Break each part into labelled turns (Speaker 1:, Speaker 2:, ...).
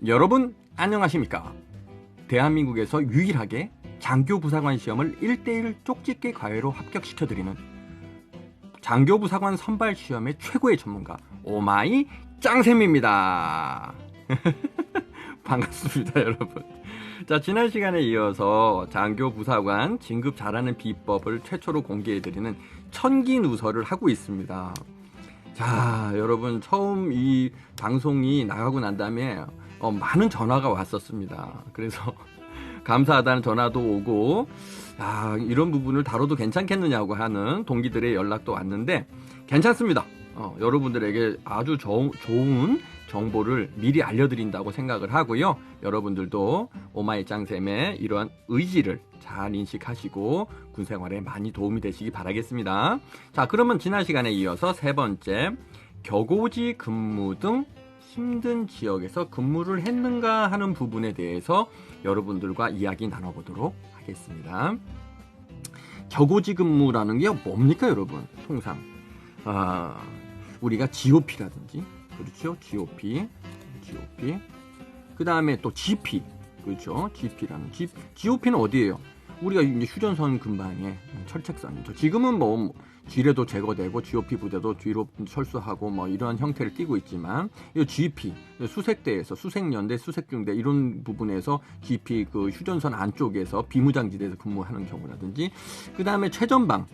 Speaker 1: 여러분 안녕하십니까? 대한민국에서 유일하게 장교부사관 시험을 1:1 쪽집게 과외로 합격시켜드리는 장교부사관 선발 시험의 최고의 전문가 오마이 짱쌤입니다. 반갑습니다, 여러분. 자, 지난 시간에 이어서 장교부사관 진급 잘하는 비법을 최초로 공개해드리는 천기누설을 하고 있습니다. 자, 여러분, 처음 이 방송이 나가고 난 다음에 많은 전화가 왔었습니다. 그래서 감사하다는 전화도 오고, 이런 부분을 다뤄도 괜찮겠느냐고 하는 동기들의 연락도 왔는데 괜찮습니다. 여러분들에게 아주 좋은 정보를 미리 알려드린다고 생각을 하고요. 여러분들도 오마이 짱쌤의 이러한 의지를 잘 인식하시고 군생활에 많이 도움이 되시기 바라겠습니다. 자, 그러면 지난 시간에 이어서 세 번째, 격오지 근무 등 힘든 지역에서 근무를 했는가 하는 부분에 대해서 여러분들과 이야기 나눠보도록 하겠습니다. 격오지 근무라는 게 뭡니까, 여러분? 통상 우리가 GOP라든지, 그렇죠? GOP, 그 다음에 또 GP, 그렇죠? GOP는 어디예요? 우리가 이제 휴전선 근방에 철책선이죠. 지금은 뭐 지뢰도 제거되고 GOP 부대도 뒤로 철수하고 뭐 이러한 형태를 띠고 있지만, 이 GP, 수색대에서 수색연대, 수색중대 이런 부분에서 GP 그 휴전선 안쪽에서 비무장지대에서 근무하는 경우라든지, 그 다음에 최전방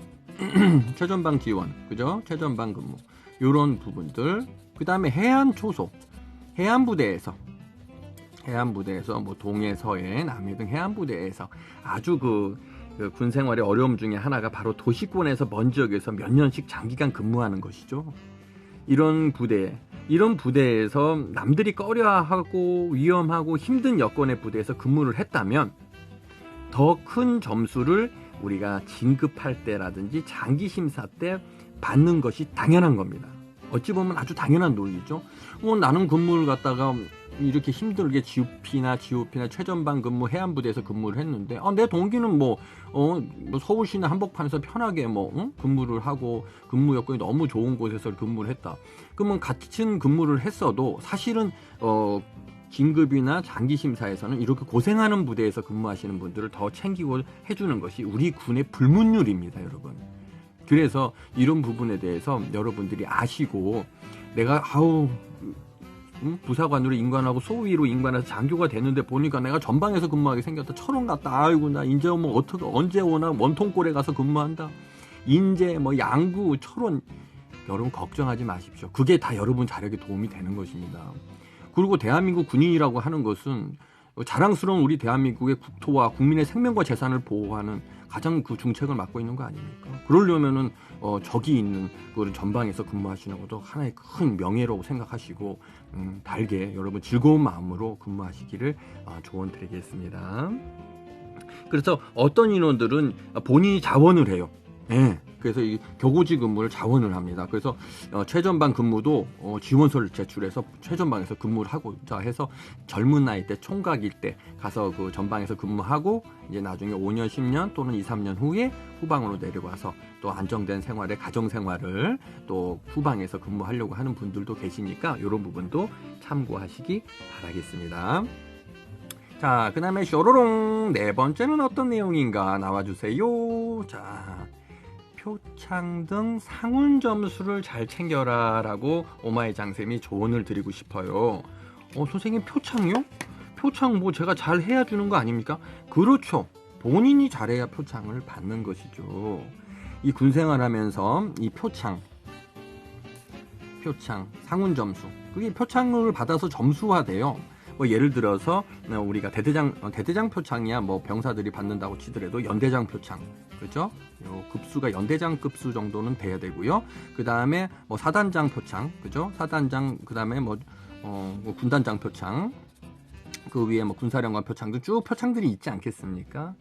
Speaker 1: 지원, 그죠? 최전방 근무, 요런 부분들. 그 다음에 해안 초소, 해안부대에서 뭐 동해, 서해, 남해 등 해안부대에서 아주 그 군생활의 어려움 중에 하나가 바로 도시권에서 먼 지역에서 몇 년씩 장기간 근무하는 것이죠. 이런 부대에서 남들이 꺼려하고 위험하고 힘든 여건의 부대에서 근무를 했다면 더 큰 점수를 우리가 진급할 때라든지 장기 심사 때 받는 것이 당연한 겁니다. 어찌 보면 아주 당연한 논리죠. 나는 근무를 갖다가 이렇게 힘들게 GOP나 최전방 근무 해안부대에서 근무를 했는데, 내 동기는 뭐 서울시나 한복판에서 편하게 근무를 하고 근무 여건이 너무 좋은 곳에서 근무를 했다. 그러면 같은 근무를 했어도 사실은 긴급이나 장기 심사에서는 이렇게 고생하는 부대에서 근무하시는 분들을 더 챙기고 해주는 것이 우리 군의 불문율입니다, 여러분. 그래서 이런 부분에 대해서 여러분들이 아시고, 내가 부사관으로 인관하고 소위로 인관해서 장교가 됐는데 보니까 내가 전방에서 근무하게 생겼다. 철원 갔다. 아이고, 나 이제 언제 오나 원통골에 가서 근무한다. 인제 양구, 철원. 여러분 걱정하지 마십시오. 그게 다 여러분 자력에 도움이 되는 것입니다. 그리고 대한민국 군인이라고 하는 것은 자랑스러운 우리 대한민국의 국토와 국민의 생명과 재산을 보호하는 가장 그 중책을 맡고 있는 거 아닙니까? 그러려면은 적이 있는 그 전방에서 근무하시는 것도 하나의 큰 명예라고 생각하시고 달게 여러분 즐거운 마음으로 근무하시기를 조언드리겠습니다. 그래서 어떤 인원들은 본인이 자원을 해요. 네. 그래서 이 격오지 근무를 자원을 합니다. 그래서 최전방 근무도 지원서를 제출해서 최전방에서 근무를 하고자 해서 젊은 나이 때 총각일 때 가서 그 전방에서 근무하고 이제 나중에 5년, 10년 또는 2, 3년 후에 후방으로 내려와서 또 안정된 생활에 가정 생활을 또 후방에서 근무하려고 하는 분들도 계시니까 이런 부분도 참고하시기 바라겠습니다. 자, 그 다음에 쇼로롱 네 번째는 어떤 내용인가 나와주세요. 자, 표창 등 상훈 점수를 잘 챙겨라 라고 오마이 짱쌤이 조언을 드리고 싶어요. 선생님, 표창요? 표창 뭐 제가 잘 해야 주는 거 아닙니까? 그렇죠. 본인이 잘해야 표창을 받는 것이죠. 이 군생활 하면서 이 표창, 상훈 점수, 그게 표창을 받아서 점수화돼요. 예를 들어서 우리가 대대장 표창이야 병사들이 받는다고 치더라도 연대장 표창, 그렇죠? 급수가 연대장 급수 정도는 돼야 되고요. 그 다음에 사단장 표창, 그죠? 사단장, 그 다음에 군단장 표창, 그 위에 군사령관 표창 등 쭉 표창들이 있지 않겠습니까?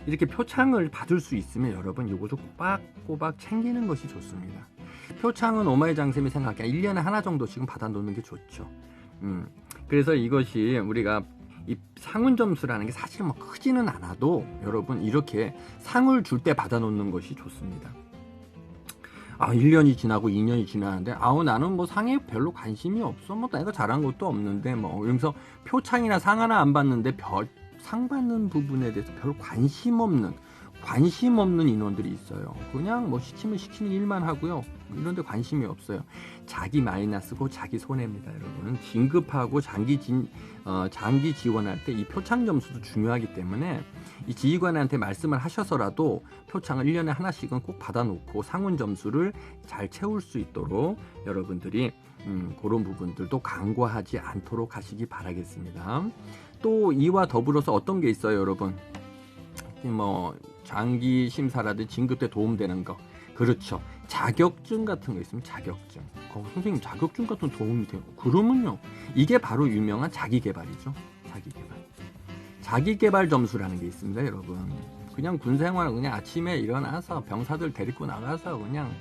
Speaker 1: 이렇게 표창을 받을 수 있으면 여러분 이것도 꼬박꼬박 챙기는 것이 좋습니다. 표창은 오마이 장쌤이 생각해 1년에 하나 정도씩은 받아놓는 게 좋죠. 그래서 이것이 우리가 이 상훈 점수라는 게 사실 크지는 않아도 여러분 이렇게 상을 줄 때 받아놓는 것이 좋습니다. 1년이 지나고 2년이 지나는데 나는 뭐 상에 별로 관심이 없어. 뭐 내가 잘한 것도 없는데 뭐 이러면서 표창이나 상 하나 안 받는데 상 받는 부분에 대해서 별 관심 없는 인원들이 있어요. 그냥 뭐 시키면 시키는 일만 하고요. 이런데 관심이 없어요. 자기 마이너스고 자기 손해입니다, 여러분. 진급하고 장기 지원할 때 이 표창 점수도 중요하기 때문에 이 지휘관한테 말씀을 하셔서라도 표창을 1년에 하나씩은 꼭 받아놓고 상훈 점수를 잘 채울 수 있도록 여러분들이 그런 부분들도 간과하지 않도록 하시기 바라겠습니다. 또 이와 더불어서 어떤 게 있어요, 여러분? 뭐 장기 심사라든지 진급 때 도움되는 거. 그렇죠. 자격증 같은 거 있으면 자격증. 선생님 자격증 같은 도움이 돼요. 그러면요. 이게 바로 유명한 자기개발이죠. 자기개발 점수라는 게 있습니다, 여러분. 그냥 군생활 그냥 아침에 일어나서 병사들 데리고 나가서 그냥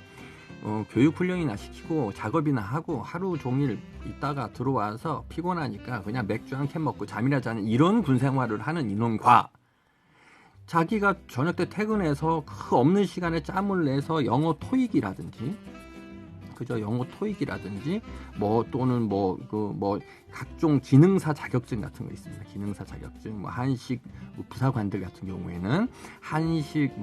Speaker 1: 교육훈련이나 시키고 작업이나 하고 하루 종일 있다가 들어와서 피곤하니까 그냥 맥주 한 캔 먹고 잠이나 자는 이런 군생활을 하는 인원과 자기가 저녁 때 퇴근해서 그 없는 시간에 짬을 내서 영어 토익이라든지 뭐 또는 각종 기능사 자격증 같은 거 있습니다. 기능사 자격증, 한식 부사관들 같은 경우에는 한식,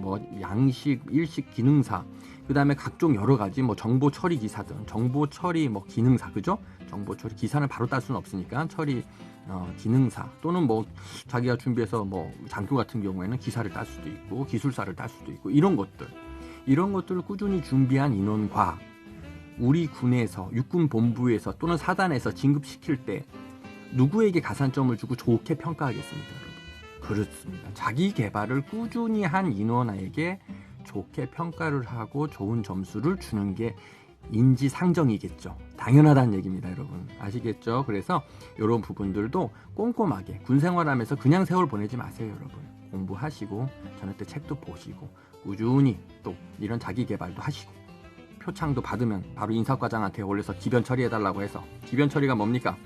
Speaker 1: 양식, 일식 기능사, 그 다음에 각종 여러 가지 정보 처리 기사든 정보 처리 기능사, 그죠? 정보 처리 기사는 바로 딸 수는 없으니까 처리 기능사 또는 자기가 준비해서 장교 같은 경우에는 기사를 딸 수도 있고 기술사를 딸 수도 있고 이런 것들을 꾸준히 준비한 인원과 우리 군에서 육군 본부에서 또는 사단에서 진급시킬 때 누구에게 가산점을 주고 좋게 평가하겠습니까, 여러분? 그렇습니다. 자기 개발을 꾸준히 한 인원에게 좋게 평가를 하고 좋은 점수를 주는 게 인지상정이겠죠. 당연하다는 얘기입니다, 여러분. 아시겠죠? 그래서 이런 부분들도 꼼꼼하게 군생활하면서 그냥 세월 보내지 마세요, 여러분. 공부하시고 저녁 때 책도 보시고 꾸준히 또 이런 자기 개발도 하시고 표창도 받으면 바로 인사과장한테 올려서 기변 처리해달라고 해서, 기변 처리가 뭡니까?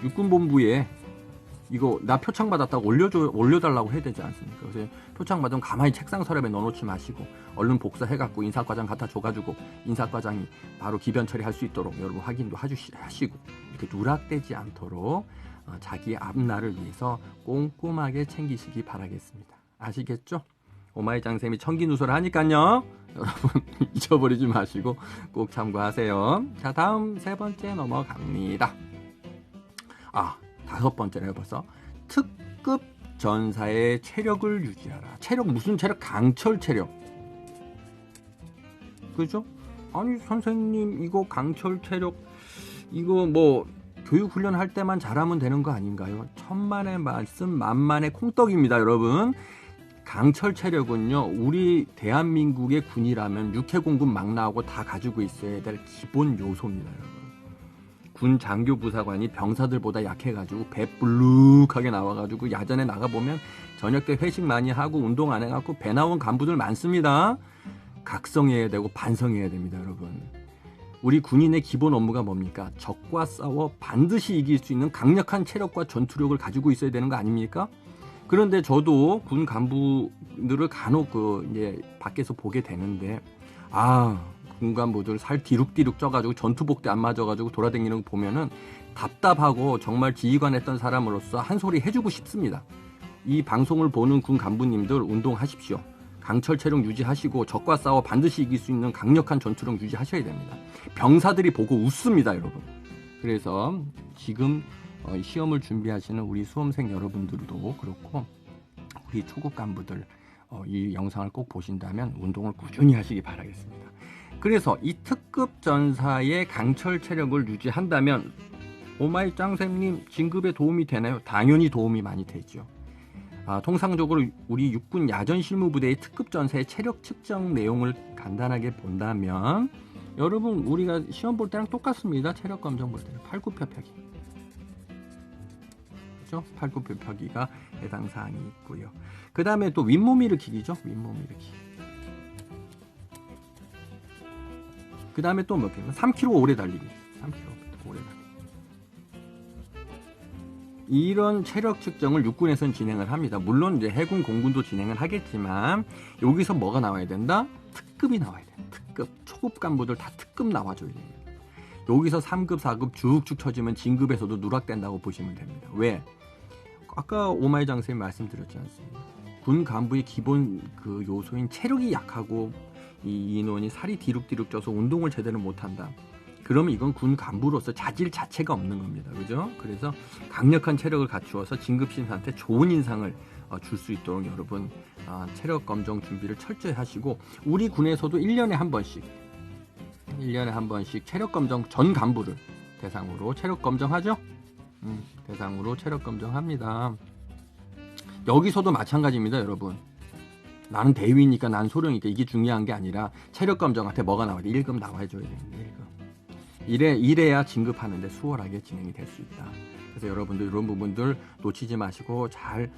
Speaker 1: 육군본부에 이거 나 표창 받았다고 올려달라고 해야 되지 않습니까? 그래서 표창 받으면 가만히 책상 서랍에 넣어놓지 마시고 얼른 복사해갖고 인사과장 갖다 줘가지고 인사과장이 바로 기변 처리할 수 있도록 여러분 확인도 하시고 이렇게 누락되지 않도록 자기 앞날을 위해서 꼼꼼하게 챙기시기 바라겠습니다. 아시겠죠? 오마이장쌤이 청기누설을 하니까요. 여러분 잊어버리지 마시고 꼭 참고하세요. 자, 다음 3번째 넘어갑니다. 5번째네요 벌써. 특급 전사의 체력을 유지하라. 체력 무슨 체력? 강철 체력. 그죠? 아니 선생님 이거 강철 체력 이거 교육훈련 할 때만 잘하면 되는 거 아닌가요? 천만의 말씀 만만의 콩떡입니다, 여러분. 강철 체력은요, 우리 대한민국의 군이라면 육해공군 막 나오고 다 가지고 있어야 될 기본 요소입니다, 여러분. 군 장교 부사관이 병사들보다 약해가지고 배 불룩하게 나와가지고 야전에 나가보면 저녁 때 회식 많이 하고 운동 안 해갖고 배 나온 간부들 많습니다. 각성해야 되고 반성해야 됩니다, 여러분. 우리 군인의 기본 업무가 뭡니까? 적과 싸워 반드시 이길 수 있는 강력한 체력과 전투력을 가지고 있어야 되는 거 아닙니까? 그런데 저도 군 간부들을 간혹 이제 밖에서 보게 되는데 군 간부들 살 디룩디룩 쪄가지고 전투복대 안 맞아가지고 돌아다니는 거 보면은 답답하고 정말 지휘관 했던 사람으로서 한 소리 해주고 싶습니다. 이 방송을 보는 군 간부님들 운동하십시오. 강철 체력 유지하시고 적과 싸워 반드시 이길 수 있는 강력한 전투력 유지하셔야 됩니다. 병사들이 보고 웃습니다, 여러분. 그래서 지금 시험을 준비하시는 우리 수험생 여러분들도 그렇고 우리 초급 간부들 이 영상을 꼭 보신다면 운동을 꾸준히 하시기 바라겠습니다. 그래서 이 특급 전사의 강철 체력을 유지한다면 오마이 짱쌤님 진급에 도움이 되나요? 당연히 도움이 많이 되죠. 통상적으로 우리 육군 야전 실무부대의 특급 전사의 체력 측정 내용을 간단하게 본다면 여러분 우리가 시험 볼 때랑 똑같습니다. 체력 검정 볼 때는 팔굽혀펴기, 그렇죠? 팔굽혀펴기가 해당 사항이 있고요. 그 다음에 또 윗몸 일으키기죠. 윗몸 일으키기. 그 다음에 또 3km 오래 달리기. 3km 오래 달리기. 이런 체력 측정을 육군에서는 진행을 합니다. 물론 이제 해군 공군도 진행을 하겠지만 여기서 뭐가 나와야 된다? 특급이 나와야 된다. B급, 초급 간부들 다 특급 나와줘야 됩니다. 여기서 3급, 4급 쭉쭉 쳐지면 진급에서도 누락된다고 보시면 됩니다. 왜? 아까 오마이장 선생님 말씀드렸지 않습니까? 군 간부의 기본 그 요소인 체력이 약하고 이 인원이 살이 디룩디룩 쪄서 운동을 제대로 못한다. 그러면 이건 군 간부로서 자질 자체가 없는 겁니다. 그죠? 그래서 강력한 체력을 갖추어서 진급심사한테 좋은 인상을 줄 수 있도록 여러분 체력 검정 준비를 철저히 하시고 우리 군에서도 1년에 한 번씩 체력 검정 전 간부를 대상으로 체력 검정하죠? 대상으로 체력 검정합니다. 여기서도 마찬가지입니다, 여러분. 나는 대위니까 난 소령이니까 이게 중요한 게 아니라 체력 검정한테 뭐가 나와야 돼? 1급 나와줘야 됩니다. 1급. 이래야 진급하는데 수월하게 진행이 될 수 있다. 그래서 여러분들 이런 부분들 놓치지 마시고 잘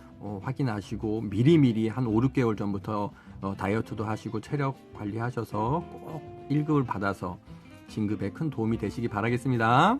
Speaker 1: 확인하시고 미리미리 한 5, 6개월 전부터 다이어트도 하시고 체력 관리하셔서 꼭 1급을 받아서 진급에 큰 도움이 되시기 바라겠습니다.